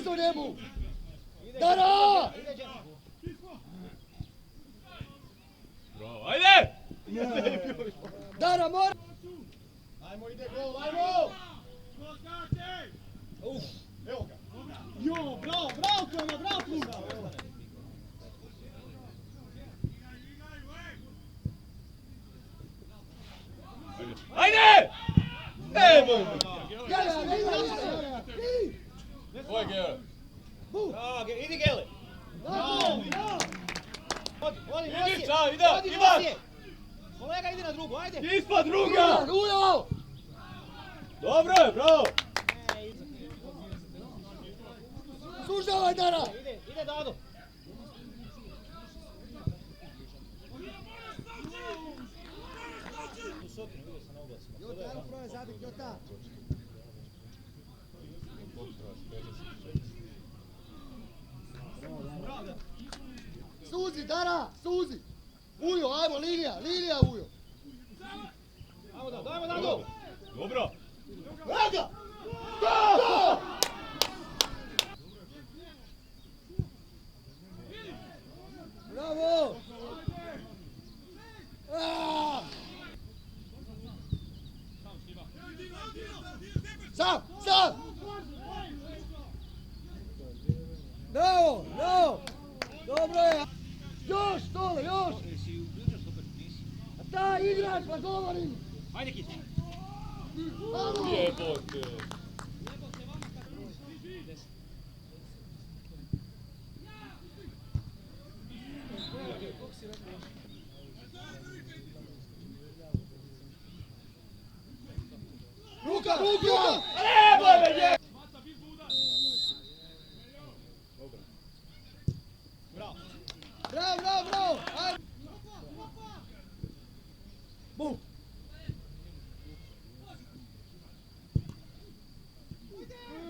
isto njemu! Dara! Bravo, ajde! Dara, mora! Ajmo, ide gol, ajmo! Uf, evo ga. Jo, bravo, bravo Toma, bravo Toma! Ajde! Nemoj! Ovo je Gele. Idi Gele! Bravo, bravo! Odi, Idi, čao, ide, Ivan! Kolega, idi na drugu, ajde! Ispod druga! Ujo! Dobro je, bravo! Sužavaj, Dara! Ide Dado! U Sotinu, vidio sam na oglasima. Jota, ajmo prove zabiti, Jota! Suzi, Dara, suzi! Ujo, ajmo, linija, Ujo! Ajmo Dado! Dobro! Raga! Bravo! Sam! Bravo! Dobro je! Još, dole, još! A ta igrač, pa govorim! Ajde Kis! Jebote! Ruka! Nemoj me je! Bravo! Ajde! Bum!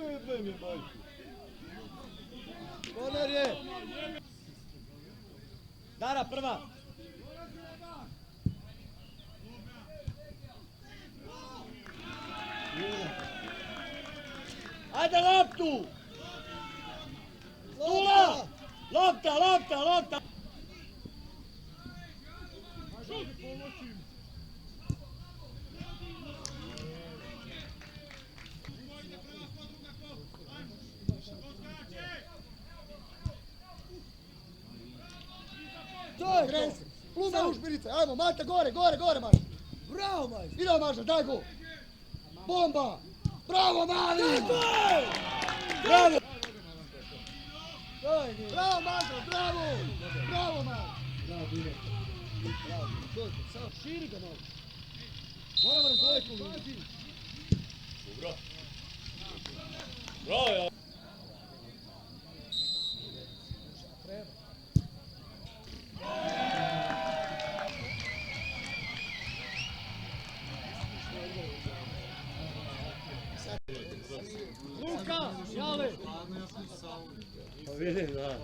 Jebem je majku! Korner je! Dara, prva! Ajde loptu! Tula! Lopta! To je gres! Plume ušpirice, ajmo, Mata, gore, Maša! Bravo, Maša! Idemo, Maša, daj go! Bomba! Bravo, Mali! Bravo! Bravo, Maša, bravo! Bravo, Maša! Bravo, samo širi ga malo. Moramo razdvojiti liniju. Dobro! Bravo, ja! Luka, Jale! Vidim, da.